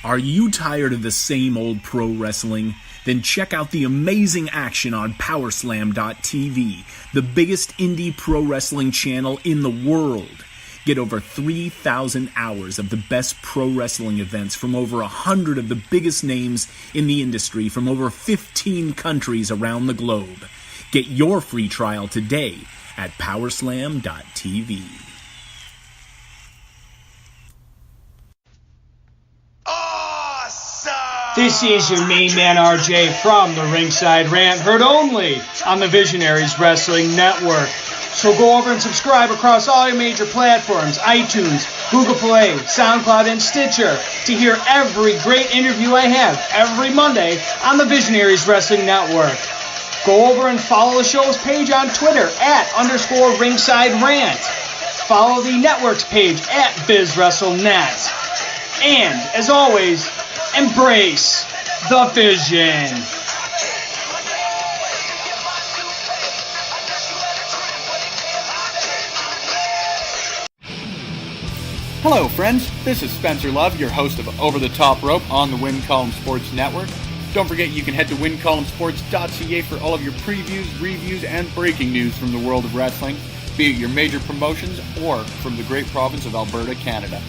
Are you tired of the same old pro wrestling? Then check out the amazing action on Powerslam.tv, the biggest indie pro wrestling channel in the world. Get over 3,000 hours of the best pro wrestling events from over 100 of the biggest names in the industry from over 15 countries around the globe. Get your free trial today at Powerslam.tv. This is your main man RJ from the Ringside Rant, heard only on the Visionaries Wrestling Network. So go over and subscribe across all your major platforms, iTunes, Google Play, SoundCloud, and Stitcher to hear every great interview I have every Monday on the Visionaries Wrestling Network. Go over and follow the show's page on Twitter @_Ringside Rant. Follow the network's page @BizWrestleNet. And, as always, embrace the vision. Hello, friends. This is Spencer Love, your host of Over the Top Rope on the Win Column Sports Network. Don't forget you can head to wincolumnsports.ca for all of your previews, reviews, and breaking news from the world of wrestling, be it your major promotions or from the great province of Alberta, Canada.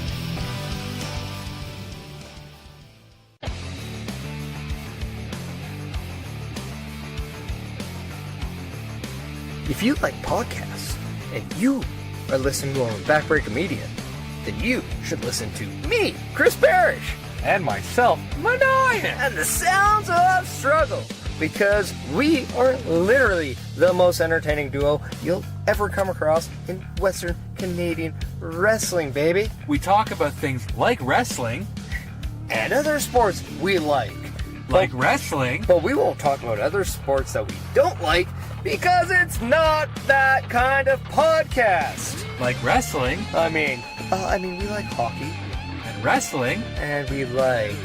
If you like podcasts and you are listening to on Backbreaker Media, then you should listen to me, Chris Parrish, and myself, Manoy, and the Sounds of Struggle, because we are literally the most entertaining duo you'll ever come across in Western Canadian wrestling, baby. We talk about things like wrestling and other sports we like. Wrestling. But we won't talk about other sports that we don't like, because it's not that kind of podcast. Like wrestling. I mean, we like hockey. And wrestling. And we like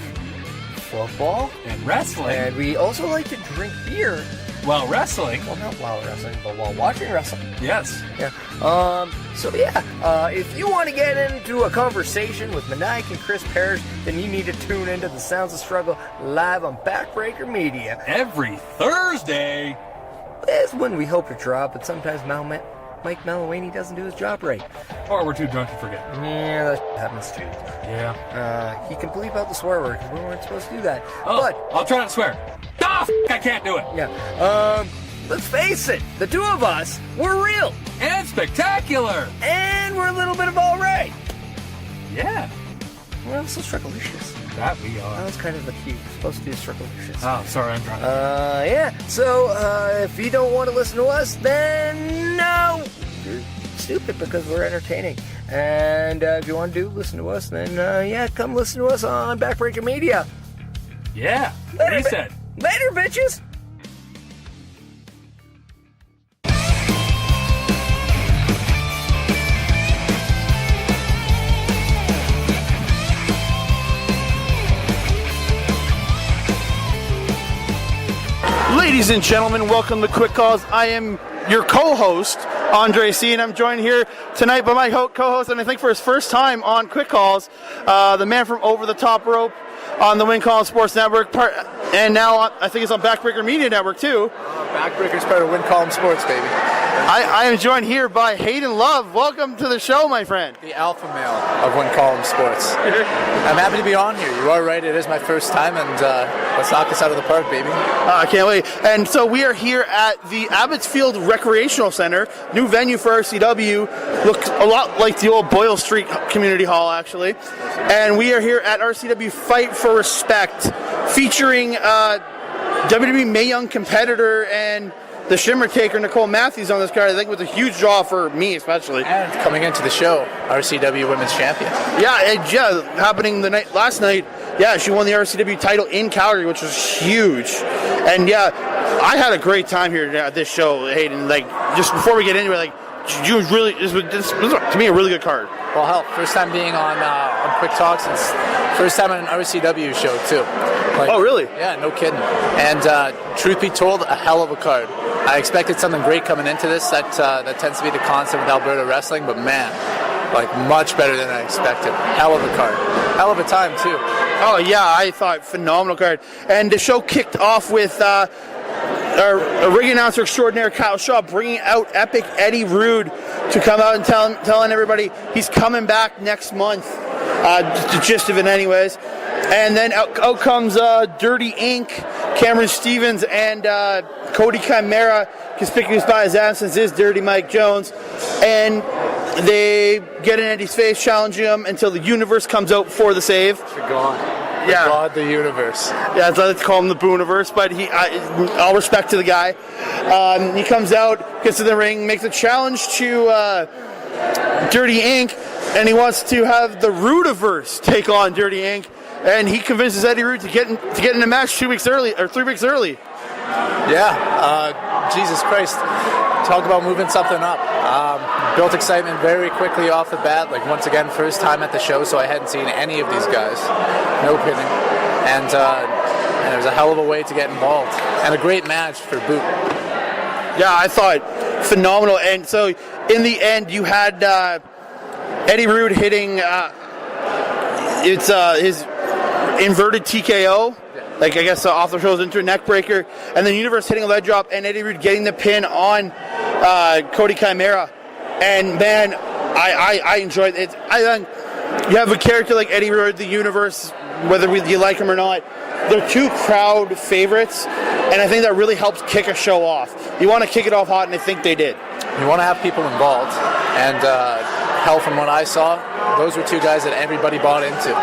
football. And wrestling. And we also like to drink beer. While wrestling. Well, not while wrestling, but while watching wrestling. Yes. Yeah. If you want to get into a conversation with Maniac and Chris Parrish, then you need to tune into the Sounds of Struggle live on Backbreaker Media. Every Thursday. That's when we hope to drop, but sometimes Mike Malawany doesn't do his job right. Or we're too drunk to forget. Yeah, that happens too. Yeah. He can bleep out the swear word, because we weren't supposed to do that. Oh, but I'll try not to swear. I can't do it. Yeah. Let's face it, the two of us, we're real. And spectacular. And we're a little bit of all right. Yeah. We're also strugglicious. That we are. That was kind of the key. We're supposed to do strugglicious. Oh, sorry, I'm drunk. Yeah. So, if you don't want to listen to us, then no. You're stupid, because we're entertaining. And if you want to listen to us, then come listen to us on Backbreaker Media. Yeah. What he said. Later, bitches. Ladies and gentlemen, welcome to Quick Calls. I am your co-host, Andre C, and I'm joined here tonight by my co-host, and I think for his first time on Quick Calls, the man from Over the Top Rope on the Win Column Sports Network, and now I think it's on Backbreaker Media Network too. Backbreaker's part of Win Column Sports, baby. I am joined here by Hayden Love. Welcome to the show, my friend. The alpha male of Win Column Sports. I'm happy to be on here. You are right, it is my first time, and let's knock this out of the park, baby. I can't wait. And so we are here at the Abbotsfield Recreational Center, new venue for RCW. Looks a lot like the old Boyle Street Community Hall, actually. And we are here at RCW Fight for Respect, featuring WWE Mae Young competitor and the Shimmer Taker, Nicole Matthews, on this card. I think was a huge draw for me, especially. And coming into the show, RCW Women's Champion. Happening last night. Yeah, she won the RCW title in Calgary, which was huge. And I had a great time here at this show, Hayden. Just before we get into it, you really, this was to me a really good card. Well, hell, first time being on Quick Talk since first time on an RCW show too. Oh, really? Yeah, no kidding. And truth be told, a hell of a card. I expected something great coming into this. That tends to be the concept with Alberta wrestling, but man, Like, much better than I expected. Hell of a card. Hell of a time, too. Oh, yeah, I thought phenomenal card. And the show kicked off with our ring announcer extraordinaire, Kyle Shaw, bringing out Epic Eddie Rude to come out and telling everybody he's coming back next month. The gist of it anyways. And then out comes Dirty Inc., Cameron Stevens, and Cody Chimera. Conspicuous by his absence is Dirty Mike Jones. And they get in Eddie's face, challenging him until the Universe comes out for the save. Yeah. God, the Universe. Yeah, I'd like to call him the Booniverse, but all respect to the guy. He comes out, gets to the ring, makes a challenge to Dirty Inc., and he wants to have the Rudiverse take on Dirty Inc., and he convinces Eddie Rude to get in a match 3 weeks early. Yeah, Jesus Christ. Talk about moving something up. Built excitement very quickly off the bat. Like, once again, first time at the show, so I hadn't seen any of these guys. No kidding. And it was a hell of a way to get involved. And a great match for boot. Yeah, I thought phenomenal. And so, in the end, you had Eddie Rude hitting his inverted TKO. Like, I guess off the shoulders into a neck breaker, and then Universe hitting a leg drop, and Eddie Rude getting the pin on Cody Chimera. And man, I enjoyed it. You have a character like Eddie Rude, the Universe, whether you like him or not. They're two crowd favorites, and I think that really helps kick a show off. You want to kick it off hot, and I think they did. You want to have people involved, and hell, from what I saw, those were two guys that everybody bought into,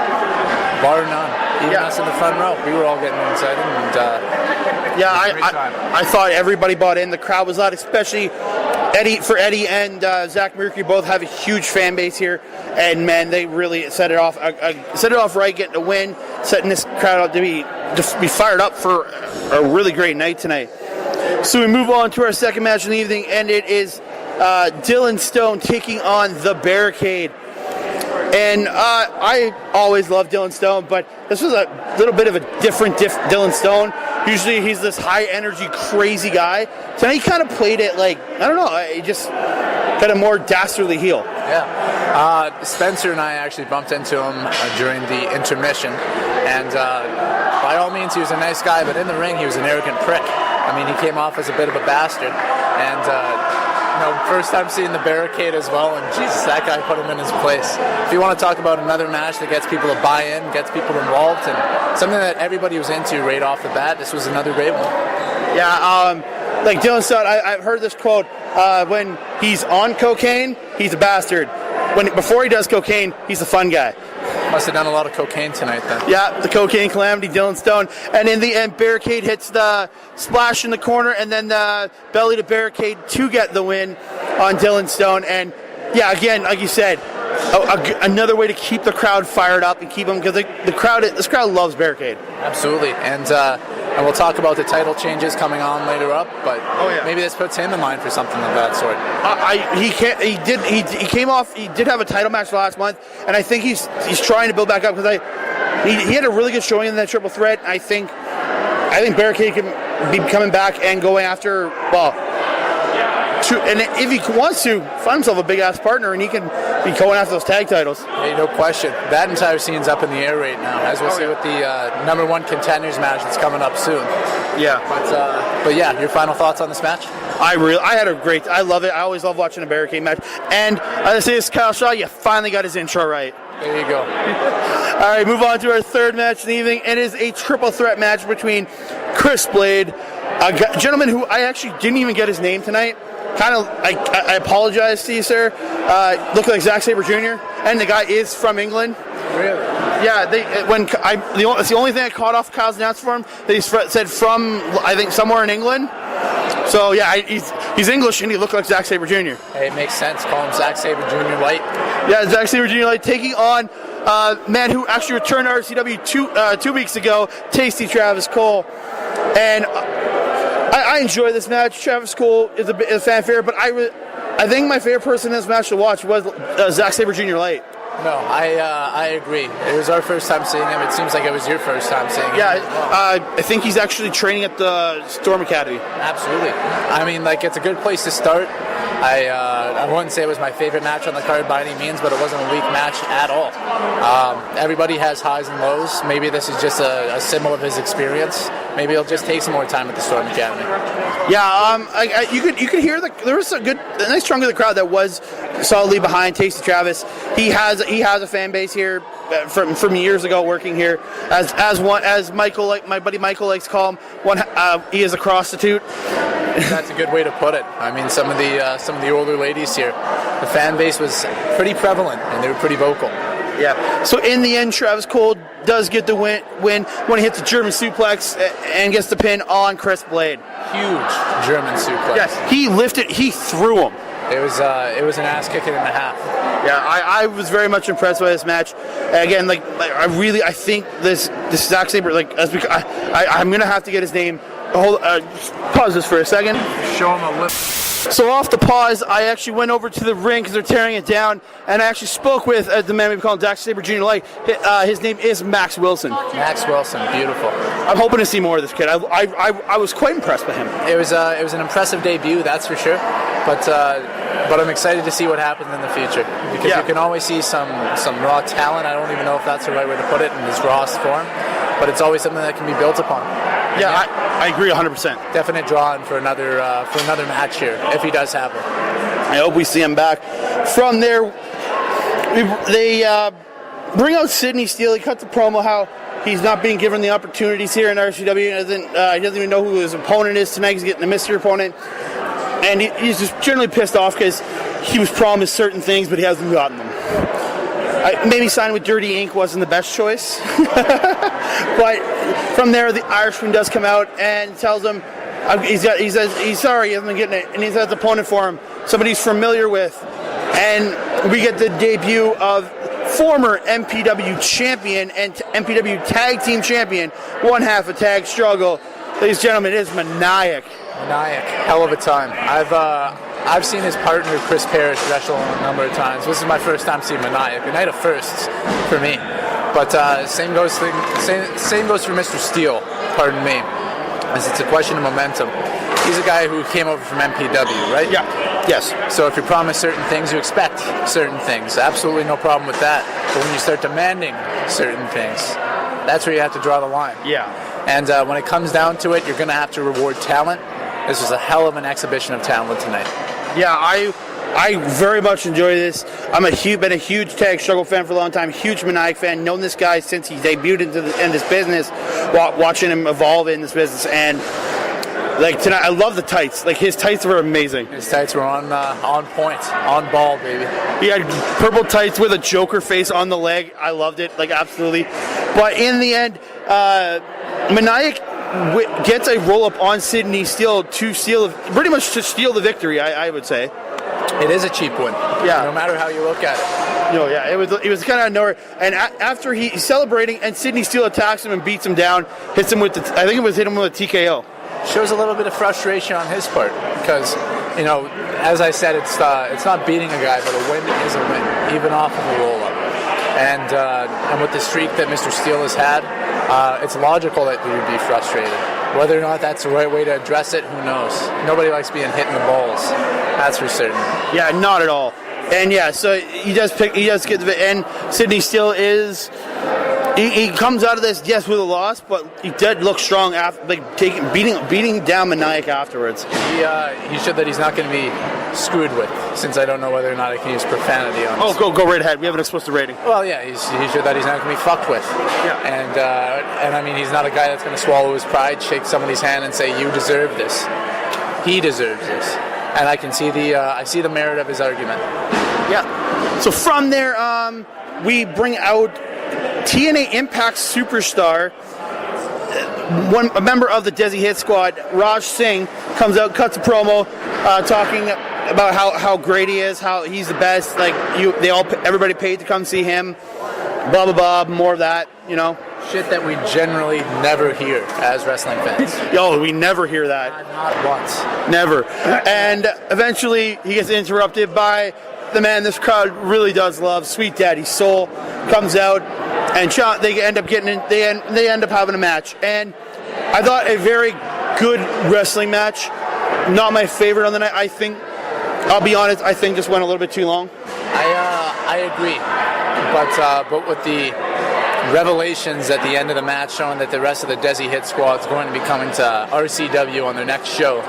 bar none. Even us in the front row, we were all getting excited. And, I thought everybody bought in. The crowd was loud, especially Eddie and Zach Mercury both have a huge fan base here, and man, they really set it off right, getting a win, setting this crowd up to be fired up for a really great night tonight. So we move on to our second match in the evening, and it is Dylan Stone taking on The Barricade. And I always loved Dylan Stone, but this was a little bit of a different Dylan Stone. Usually he's this high-energy, crazy guy. Tonight he kind of played it like, I don't know, he just got a more dastardly heel. Yeah. Spencer and I actually bumped into him during the intermission. And by all means, he was a nice guy, but in the ring, he was an arrogant prick. I mean, he came off as a bit of a bastard. And first time seeing The Barricade as well, and Jesus, that guy put him in his place. If you want to talk about another match that gets people to buy in, gets people involved, and something that everybody was into right off the bat, this was another great one. Yeah, like Dylan said, I've heard this quote, when he's on cocaine, he's a bastard. Before he does cocaine, he's a fun guy. Must have done a lot of cocaine tonight then. Yeah, the cocaine calamity, Dylan Stone. And in the end, Barricade hits the splash in the corner and then the belly to Barricade to get the win on Dylan Stone. And yeah, again, like you said, another way to keep the crowd fired up and keep them, because this crowd loves Barricade. Absolutely. And we'll talk about the title changes coming on later up, but maybe this puts him in mind for something of that sort. He did have a title match last month, and I think he's trying to build back up, because he had a really good showing in that triple threat. I think Barricade can be coming back and going after, and if he wants to, find himself a big-ass partner, and he can be going after those tag titles. Hey, no question. That entire scene's up in the air right now, as we'll see with the number one contenders match that's coming up soon. Yeah. But yeah, your final thoughts on this match? I love it. I always love watching a Barricade match. And as I say, this Kyle Shaw, you finally got his intro right. There you go. All right, move on to our third match of the evening. It is a triple threat match between Chris Blade, a gentleman who I actually didn't even get his name tonight. I apologize to you, sir. Look like Zack Sabre Jr. And the guy is from England. Really? Yeah. It's the only thing I caught off Kyle's announcer for him. That he said from, I think, somewhere in England. So yeah, he's English and he looked like Zack Sabre Jr. Hey, it makes sense. Call him Zack Sabre Jr. Light. Yeah, Zack Sabre Jr. Light taking on man who actually returned to RCW 2 weeks ago, Tasty Travis Cole, and. I enjoy this match. Travis Cole is a fan favorite, but I think my favorite person in this match to watch was Zack Sabre Jr. Light. No, I agree. It was our first time seeing him. It seems like it was your first time seeing him. Yeah, I think he's actually training at the Storm Academy. Absolutely. I mean, like, it's a good place to start. I wouldn't say it was my favorite match on the card by any means, but it wasn't a weak match at all. Everybody has highs and lows. Maybe this is just a symbol of his experience. Maybe he'll just take some more time at the Storm Academy. Yeah, you could hear there was a nice chunk of the crowd that was solidly behind Tasty Travis. He has a fan base here from years ago working here as Michael, like my buddy Michael likes to call him. He is a prostitute. That's a good way to put it. I mean, some of the older ladies here, the fan base was pretty prevalent and they were pretty vocal. Yeah. So in the end, Travis Cole does get the win when he hits the German suplex and gets the pin on Chris Blade. Huge German suplex. Yes. He threw him. It was an ass kicking and a half. Yeah, I was very much impressed by this match. Again, I think this Zack Sabre, I'm gonna have to get his name. Pause this for a second. Show him a lip. So off the pause, I actually went over to the ring because they're tearing it down, and I actually spoke with the man we call him Zack Sabre Jr. Light. His name is Max Wilson. Max Wilson, beautiful. I'm hoping to see more of this kid. I was quite impressed by him. It was an impressive debut, that's for sure. But I'm excited to see what happens in the future because you can always see some raw talent. I don't even know if that's the right way to put it in this rawest form, but it's always something that can be built upon. Yeah, I agree 100%. Definite drawing for another match here if he does have it. I hope we see him back. From there, they bring out Sidney Steele. He cuts a promo how he's not being given the opportunities here in RCW. He doesn't even know who his opponent is tonight. He's getting a mystery opponent. And he's just generally pissed off because he was promised certain things, but he hasn't gotten them. Maybe signing with Dirty Inc. wasn't the best choice. But from there, the Irishman does come out and tells him he says he's sorry he hasn't been getting it, and he's got an opponent for him, somebody he's familiar with. And we get the debut of former MPW champion and MPW tag team champion, one half a tag struggle. Ladies and gentlemen, it is Maniac. Maniac, hell of a time. I've seen his partner Chris Parrish wrestle a number of times. This is my first time seeing Maniac. A night of firsts for me. But same goes for Mr. Steele. Pardon me, as it's a question of momentum. He's a guy who came over from MPW, right? Yeah. Yes. So if you promise certain things, you expect certain things. Absolutely no problem with that. But when you start demanding certain things, that's where you have to draw the line. Yeah. And when it comes down to it, you're going to have to reward talent. This was a hell of an exhibition of talent tonight. Yeah, I very much enjoy this. Been a huge tag struggle fan for a long time, huge Maniac fan, known this guy since he debuted in this business, watching him evolve in this business. And like tonight, I love the tights. Like his tights were amazing. His tights were on point, on ball, baby. He had purple tights with a Joker face on the leg. I loved it, like absolutely. But in the end, Maniac gets a roll-up on Sidney Steele to steal the victory, I would say. It is a cheap win. Yeah. No matter how you look at it. No, yeah, it was kind of nowhere. And after he's celebrating, and Sidney Steele attacks him and beats him down, hit him with a TKO. Shows a little bit of frustration on his part because, as I said, it's not beating a guy, but a win is a win, even off of a roll-up. And with the streak that Mr. Steele has had, it's logical that he would be frustrated. Whether or not that's the right way to address it, who knows? Nobody likes being hit in the balls. That's for certain. Yeah, not at all. And yeah, so he does get the and Sidney Steele is he comes out of this with a loss, but he did look strong after beating down Maniac afterwards. He showed that he's not going to be screwed with, since I don't know whether or not I can use profanity on this. Oh, go right ahead. We have an explicit rating. Well, yeah, he showed that he's not going to be fucked with. Yeah. And I mean, he's not a guy that's going to swallow his pride, shake somebody's hand, and say, "You deserve this." He deserves this, and I can see the merit of his argument. Yeah. So from there, we bring out TNA Impact superstar, a member of the Desi Hit Squad, Raj Singh, comes out, cuts a promo, talking about how great he is, how he's the best. Like everybody paid to come see him. Blah blah blah. More of that, Shit that we generally never hear as wrestling fans. Yo, we never hear that. Not once. Never. And eventually, he gets interrupted by the man this crowd really does love, Sweet Daddy Soul, comes out, and they end up having a match. And I thought a very good wrestling match. Not my favorite on the night. I think I'll be honest, I think this went a little bit too long. I agree, but with the revelations at the end of the match showing that the rest of the Desi Hit Squad is going to be coming to RCW on their next show,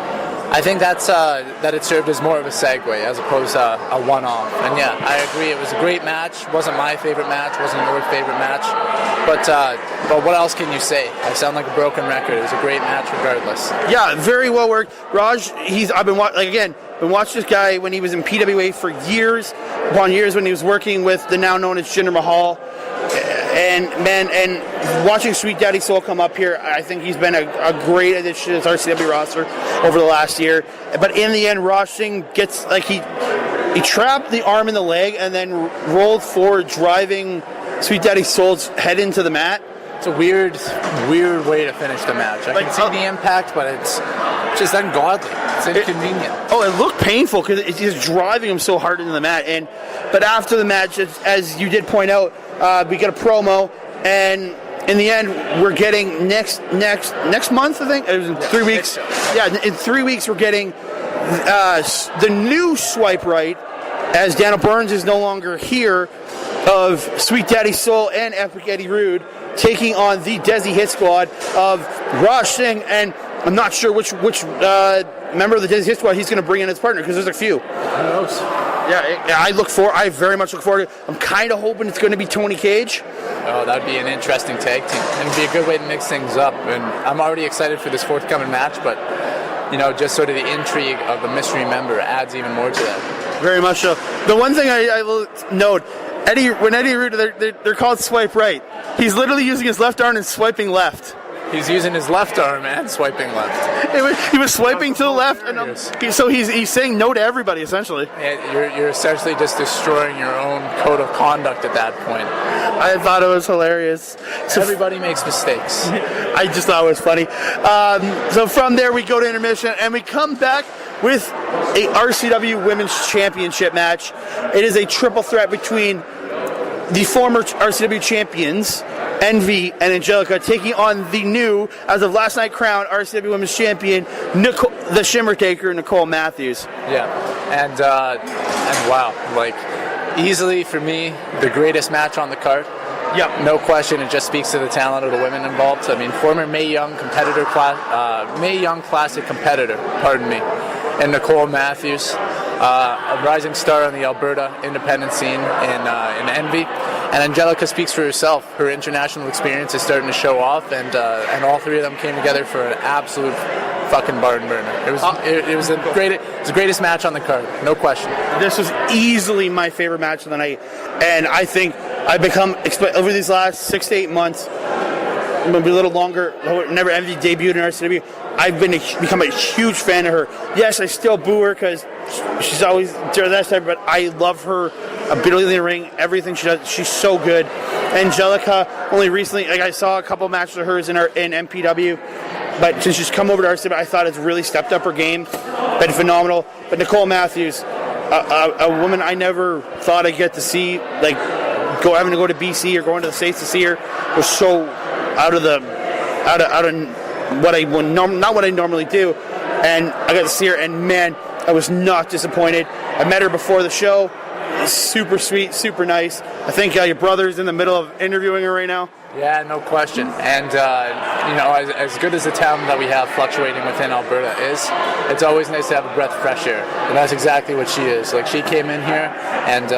I think that it served as more of a segue as opposed to a one-off. And yeah, I agree. It was a great match. Wasn't my favorite match. Wasn't your favorite match. But what else can you say? I sound like a broken record. It was a great match regardless. Yeah, very well worked. Raj, I've been watching this guy when he was in PWA for years upon years when he was working with the now known as Jinder Mahal. And watching Sweet Daddy Soul come up here, I think he's been a great addition to his RCW roster over the last year. But in the end, Raj Singh gets, he trapped the arm in the leg and then rolled forward, driving Sweet Daddy Soul's head into the mat. It's a weird way to finich the match. I can see the impact, but it's just ungodly. It's inconvenient. It looked painful because it's just driving him so hard into the mat. But after the match, as you did point out, we get a promo, and in the end, we're getting next month, I think? It was in 3 weeks. Yeah, in 3 weeks, we're getting the new Swipe Right, as Daniel Burns is no longer here, of Sweet Daddy Soul and Epic Eddie Rude taking on the Desi Hit Squad of Raj Singh, and I'm not sure which member of the Desi Hit Squad he's going to bring in as partner, because there's a few. Who knows? Yeah, I very much look forward to it. I'm kind of hoping it's going to be Tony Cage. Oh, that'd be an interesting tag team. And it'd be a good way to mix things up. And I'm already excited for this forthcoming match, but, just sort of the intrigue of the mystery member adds even more to that. Very much so. The one thing I will note, when Eddie Rude, they're called Swipe Right. He's literally using his left arm and swiping left. He's using his left arm and swiping left. He was swiping to the left, and so he's saying no to everybody, essentially. Yeah, you're essentially just destroying your own code of conduct at that point. I thought it was hilarious. So everybody makes mistakes. I just thought it was funny. So from there, we go to intermission, and we come back with a RCW Women's Championship match. It is a triple threat between the former RCW champions, Envy and Angelica, taking on the new, as of last night crowned, RCW Women's Champion, Nicole, the Shimmer Taker, Nicole Matthews. Yeah, and wow, easily for me, the greatest match on the card. Yep. No question, it just speaks to the talent of the women involved. I mean, former Mae Young Classic competitor, and Nicole Matthews, a rising star on the Alberta independent scene in Envy. And Angelica speaks for herself. Her international experience is starting to show off, and all three of them came together for an absolute fucking barn burner. It was the greatest match on the card, no question. This was easily my favorite match of the night, and I think I've become, over these last 6 to 8 months, maybe a little longer, whenever Envy debuted in RCW, I've become a huge fan of her. Yes, I still boo her because she's always that type, but I love her ability in the ring, everything she does. She's so good. Angelica, only recently, I saw a couple matches of hers in MPW, but since she's come over to RCW, I thought it's really stepped up her game. Been phenomenal. But Nicole Matthews, a woman I never thought I'd get to see, having to go to BC or going to the States to see her, was so out of what I would not what I normally do, and I got to see her, and man, I was not disappointed. I met her before the show. Super sweet, super nice. I think your brother's in the middle of interviewing her right now. Yeah, no question. And, as good as the talent that we have fluctuating within Alberta is, it's always nice to have a breath of fresh air. And that's exactly what she is. She came in here, and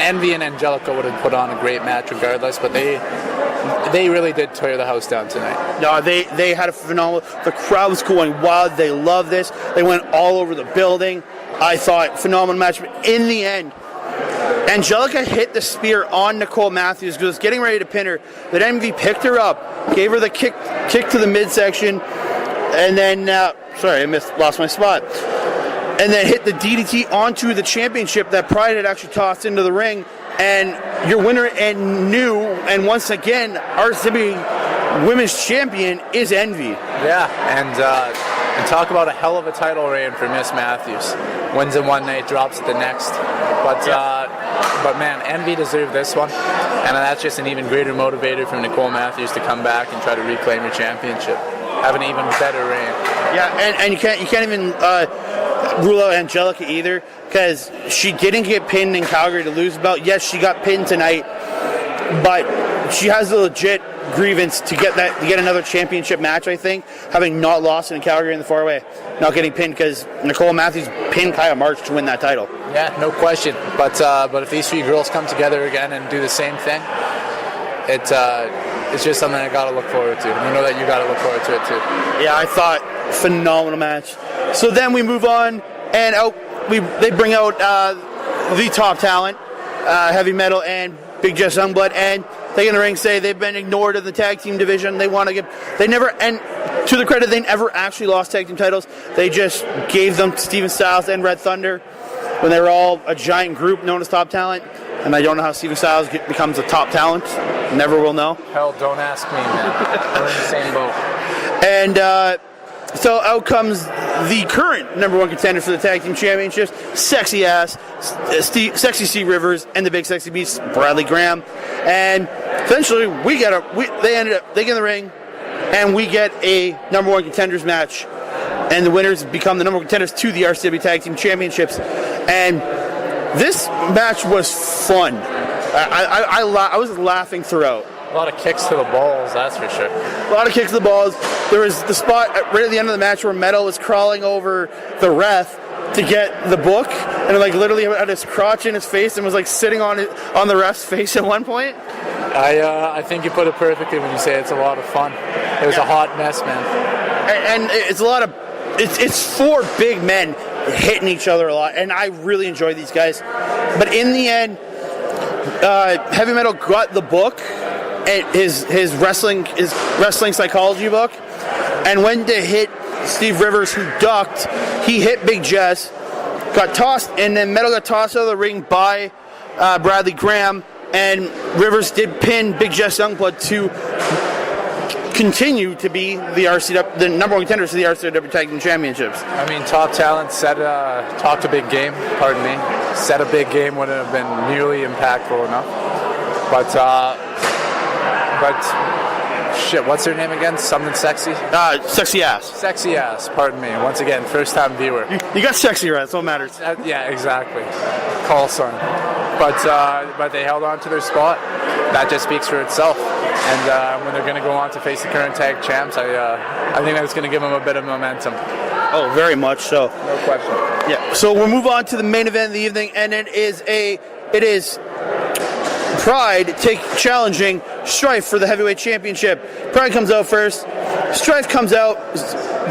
Envy and Angelica would have put on a great match regardless, but they really did tear the house down tonight. No, they had a phenomenal... The crowd was going wild. They loved this. They went all over the building. I thought phenomenal match. But in the end, Angelica hit the spear on Nicole Matthews because getting ready to pin her. But Envy picked her up, gave her the kick to the midsection, and then... sorry, I lost my spot. And then hit the DDT onto the championship that Pride had actually tossed into the ring. And your winner and new, and once again, RCW Women's Champion is Envy. Yeah, and talk about a hell of a title reign for Miss Matthews. Wins in one night, drops it the next. But man, Envy deserved this one, and that's just an even greater motivator for Nicole Matthews to come back and try to reclaim her championship. Have an even better reign. Yeah, and you can't even rule out Angelica either, because she didn't get pinned in Calgary to lose the belt. Yes, she got pinned tonight, but she has a legit grievance to get another championship match, I think, having not lost in Calgary in the 4-way, not getting pinned, because Nicole Matthews pinned Kaya March to win that title. Yeah, no question. But if these three girls come together again and do the same thing, it's just something I got to look forward to. And you know that you got to look forward to it too. Yeah, I thought phenomenal match. So then we move on, and they bring out the top talent, Heavy Metal and Big Jess Youngblood, and they in the ring say they've been ignored in the tag team division. They never, and to the credit, they never actually lost tag team titles. They just gave them to Steven Styles and Red Thunder when they were all a giant group known as Top Talent. And I don't know how Steven Styles becomes a top talent. Never will know. Hell, don't ask me, man. We're in the same boat. And so out comes the current number one contender for the tag team championships, Sexy C Rivers, and the Big Sexy Beast, Bradley Graham. And eventually they get in the ring, and we get a number one contenders match. And the winners become the number one contenders to the RCW Tag Team Championships. And this match was fun. I was laughing throughout. A lot of kicks to the balls, that's for sure. A lot of kicks to the balls. There was the spot right at the end of the match where Metal was crawling over the ref to get the book, and literally had his crotch in his face and was sitting on the ref's face at one point. I think you put it perfectly when you say it's a lot of fun. It was a hot mess, man. And it's a lot of it's four big men hitting each other a lot, and I really enjoy these guys. But in the end, Heavy Metal got the book, his wrestling psychology book, and went to hit Steve Rivers, who ducked. He hit Big Jess, got tossed, and then Metal got tossed out of the ring by Bradley Graham, and Rivers did pin Big Jess Youngblood to continue to be the number one contenders to the RCW Tag Team Championships. I mean, Top Talent talked a big game, pardon me. Said a big game wouldn't have been nearly impactful enough. But shit, what's her name again? Something sexy? Sexy Ass. Sexy Ass, pardon me. Once again, first time viewer. You got sexy right, that's what matters. Yeah, exactly. Call sign. But they held on to their spot. That just speaks for itself. And when they're going to go on to face the current tag champs, I think that's going to give them a bit of momentum. Oh, very much so. No question. Yeah. So we'll move on to the main event of the evening, and it is Pride challenging Strife for the heavyweight championship. Pride comes out first. Strife comes out,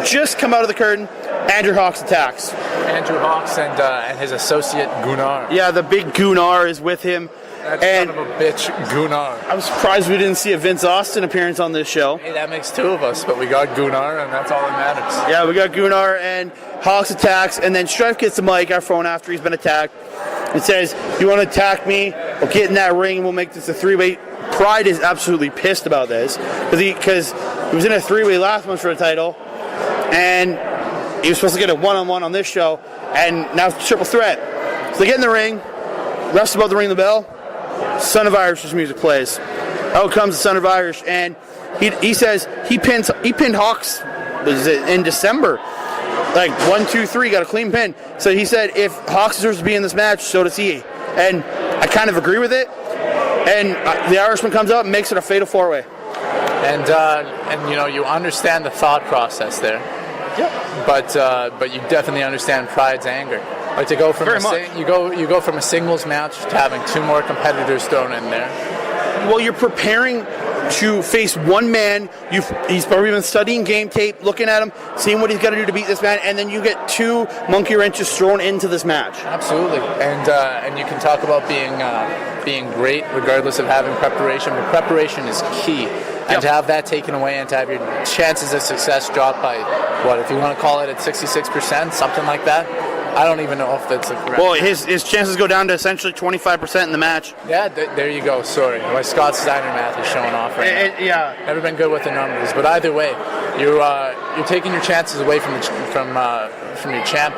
just come out of the curtain. Andrew Hawks attacks. Andrew Hawks and his associate Gunnar. Yeah, the big Gunnar is with him. That son of a bitch, Gunnar. I'm surprised we didn't see a Vince Austin appearance on this show. Hey, that makes two of us, but we got Gunnar, and that's all that matters. Yeah, we got Gunnar, and Hawks attacks, and then Strife gets the mic after he's been attacked. It says, "You want to attack me? We'll get in that ring, and we'll make this a three-way." Pride is absolutely pissed about this, because he was in a three-way last month for the title, and he was supposed to get a one-on-one on this show, and now it's a triple threat. So they get in the ring, ref's about to ring the bell. Son of Irish's music plays. Out comes the Son of Irish, and he says he pinned Hawks in December. 1, 2, 3, got a clean pin. So he said if Hawks deserves to be in this match, so does he. And I kind of agree with it. And the Irishman comes out and makes it a fatal four-way. And you understand the thought process there. Yep. But you definitely understand Pride's anger. To go from you go from a singles match to having two more competitors thrown in there. Well, you're preparing to face one man. He's probably been studying game tape, looking at him, seeing what he's got to do to beat this man, and then you get two monkey wrenches thrown into this match. Absolutely, and you can talk about being great regardless of having preparation, but preparation is key. And to have that taken away and to have your chances of success drop by, if you want to call it at 66%, something like that. I don't even know if that's the correct. Well, his chances go down to essentially 25% in the match. Yeah, there you go. Sorry, my Scott Steiner math is showing off right now. Yeah, never been good with the numbers, but either way, you're taking your chances away from your champ.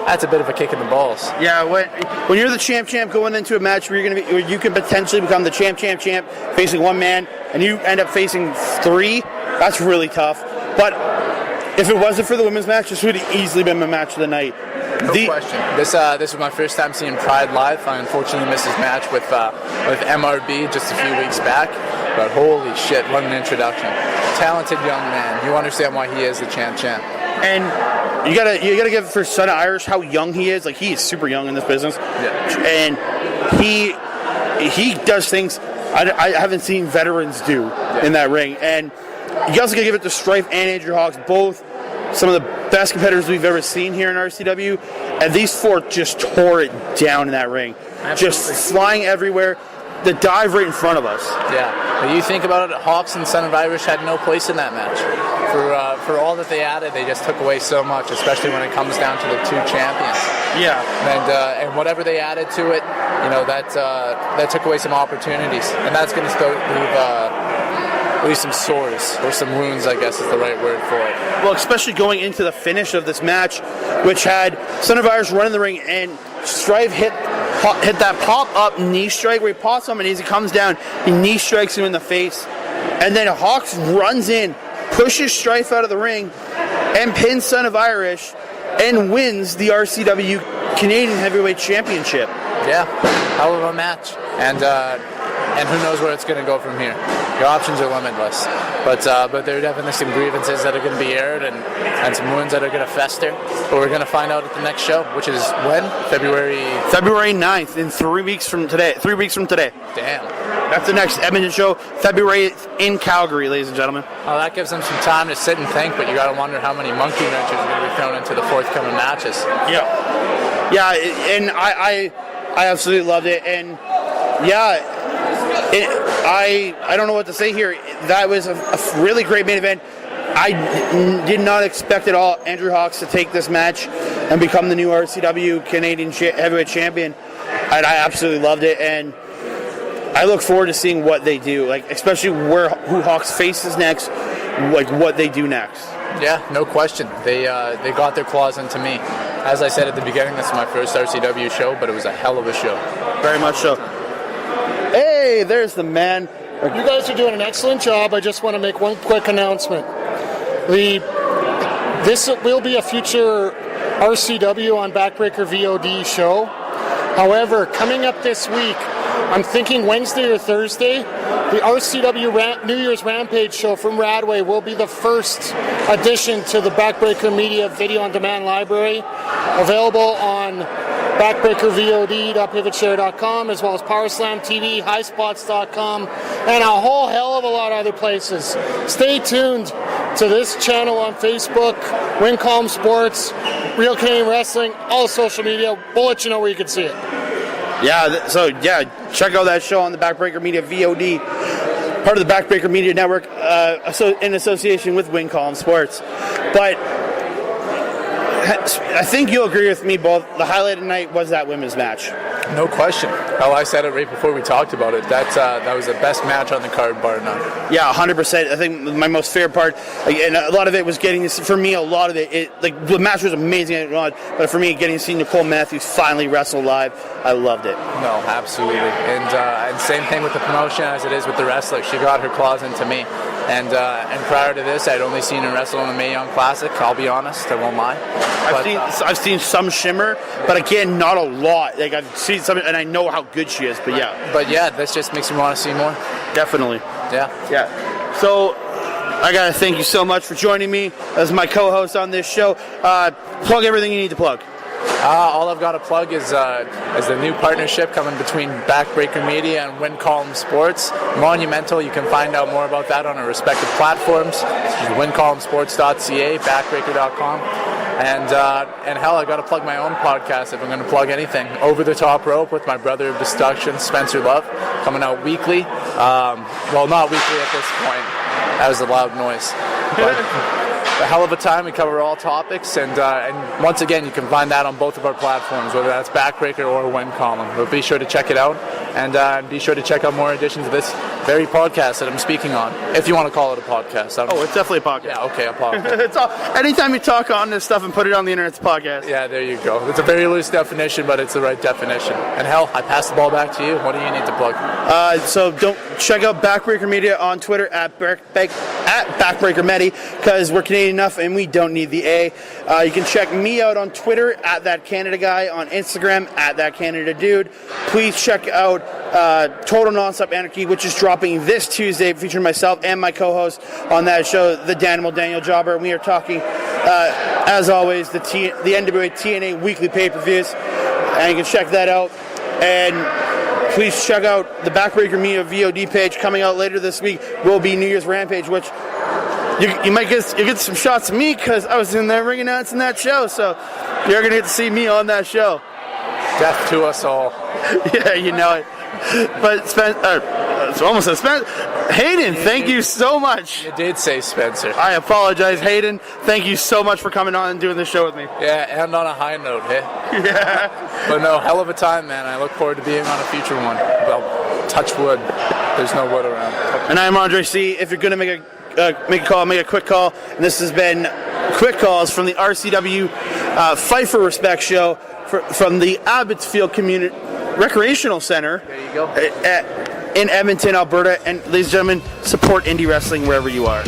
That's a bit of a kick in the balls. Yeah, when you're the champ going into a match where you can potentially become the champ facing one man, and you end up facing three, that's really tough. But if it wasn't for the women's match, this would have easily been my match of the night. No question. This was my first time seeing Pride live. I unfortunately missed his match with MRB just a few weeks back. But holy shit, what an introduction. Talented young man. You understand why he is the champ. And you gotta give for Son of Irish how young he is. Like, he is super young in this business. Yeah. And he does things I haven't seen veterans do in that ring. And you also gotta give it to Strife and Andrew Hawks, both some of the best competitors we've ever seen here in RCW. And these four just tore it down in that ring. Absolutely. Just flying everywhere. The dive right in front of us. Yeah. When you think about it, Hawks and Son of Irish had no place in that match. For all that they added, they just took away so much, especially when it comes down to the two champions. Yeah. And whatever they added to it, that took away some opportunities. And that's going to leave some sores, or some wounds, I guess is the right word for it. Well, especially going into the finish of this match, which had Son of Irish run in the ring, and Strife hit that pop-up knee strike where he pops him, and as he comes down, he knee strikes him in the face. And then Hawks runs in, pushes Strife out of the ring, and pins Son of Irish, and wins the RCW Canadian Heavyweight Championship. Yeah, hell of a match. And who knows where it's going to go from here. Your options are limitless. But there are definitely some grievances that are going to be aired and some wounds that are going to fester. But we're going to find out at the next show, which is when? February 9th, in 3 weeks from today. 3 weeks from today. Damn. That's the next Edmonton show, February 8th in Calgary, ladies and gentlemen. Well, that gives them some time to sit and think, but you got to wonder how many monkey wrenches are going to be thrown into the forthcoming matches. Yeah, and I absolutely loved it, and yeah, I don't know what to say here. That was a really great main event. I did not expect at all Andrew Hawks to take this match and become the new RCW Canadian Heavyweight Champion, and I absolutely loved it, and I look forward to seeing what they do, like especially who Hawks faces next, like what they do next. Yeah, no question. They got their claws into me. As I said at the beginning, this is my first RCW show, but it was a hell of a show. Very much so. Hey, there's the man. You guys are doing an excellent job. I just want to make one quick announcement. This will be a future RCW on Backbreaker VOD show. However, coming up this week, I'm thinking Wednesday or Thursday, the RCW New Year's Rampage show from Radway will be the first addition to the Backbreaker Media Video On Demand library, available on backbreakervod.pivotshare.com, as well as PowerSlam TV, highspots.com, and a whole hell of a lot of other places. Stay tuned to this channel on Facebook, Win Column Sports, Real Canadian Wrestling, all social media. We'll let you know where you can see it. Yeah, check out that show on the Backbreaker Media VOD, part of the Backbreaker Media Network, in association with Win Column Sports. But I think you'll agree with me both. The highlight of the night was that women's match. No question. Well, I said it right before we talked about it. That was the best match on the card, bar none. Yeah, 100%. I think my most favorite part, and a lot of it was getting, for me, the match was amazing, but for me, getting to see Nicole Matthews finally wrestle live, I loved it. No, absolutely. And same thing with the promotion as it is with the wrestler. She got her claws into me. And prior to this, I'd only seen her wrestle in the Mae Young Classic. I'll be honest, I won't lie. I've seen some shimmer, but again, not a lot. Like, I've seen some, and I know how good she is. But yeah. But yeah, this just makes me want to see more. Definitely. Yeah. So I gotta thank you so much for joining me as my co-host on this show. Plug everything you need to plug. All I've got to plug is the new partnership coming between Backbreaker Media and Win Column Sports. Monumental. You can find out more about that on our respective platforms. wincolumnsports.ca, backbreaker.com. And hell, I got to plug my own podcast if I'm going to plug anything. Over the Top Rope with my brother of destruction, Spencer Love, coming out weekly. Well, not weekly at this point. That was a loud noise. But a hell of a time. We cover all topics, and once again, you can find that on both of our platforms, whether that's Backbreaker or Win Column. But be sure to check it out, and be sure to check out more editions of this very podcast that I'm speaking on, if you want to call it a podcast. Oh, it's definitely a podcast. Yeah, okay, a podcast. It's all, anytime you talk on this stuff and put it on the internet, it's a podcast. Yeah, there you go. It's a very loose definition, but it's the right definition. And hell, I pass the ball back to you. What do you need to plug? So don't check out Backbreaker Media on Twitter at Backbreaker Media, because we're Canadian enough and we don't need the A. You can check me out on Twitter at That Canada Guy, on Instagram at That Canada Dude. Please check out Total Nonstop Anarchy, which is dropping this Tuesday, featuring myself and my co-host on that show, the Daniel Jobber. We are talking, as always, the NWA TNA weekly pay-per-views, and you can check that out. And please check out the Backbreaker Media VOD page. Coming out later this week will be New Year's Rampage, which you might get some shots of me because I was in there ring announcing that show. So you're going to get to see me on that show. Death to us all. Yeah, you know it. But it's almost a Spencer. Hayden, thank you so much. You did say Spencer. I apologize, Hayden. Thank you so much for coming on and doing this show with me. Yeah, and on a high note, hey? Yeah. But no, hell of a time, man. I look forward to being on a future one. Well, touch wood. There's no wood around. And I'm Andre C. If you're going to make a call, make a quick call. And this has been Quick Calls from the RCW Fight for Respect show from the Abbotsfield Community Recreational Center. There you go. In Edmonton, Alberta. And ladies and gentlemen, support indie wrestling wherever you are.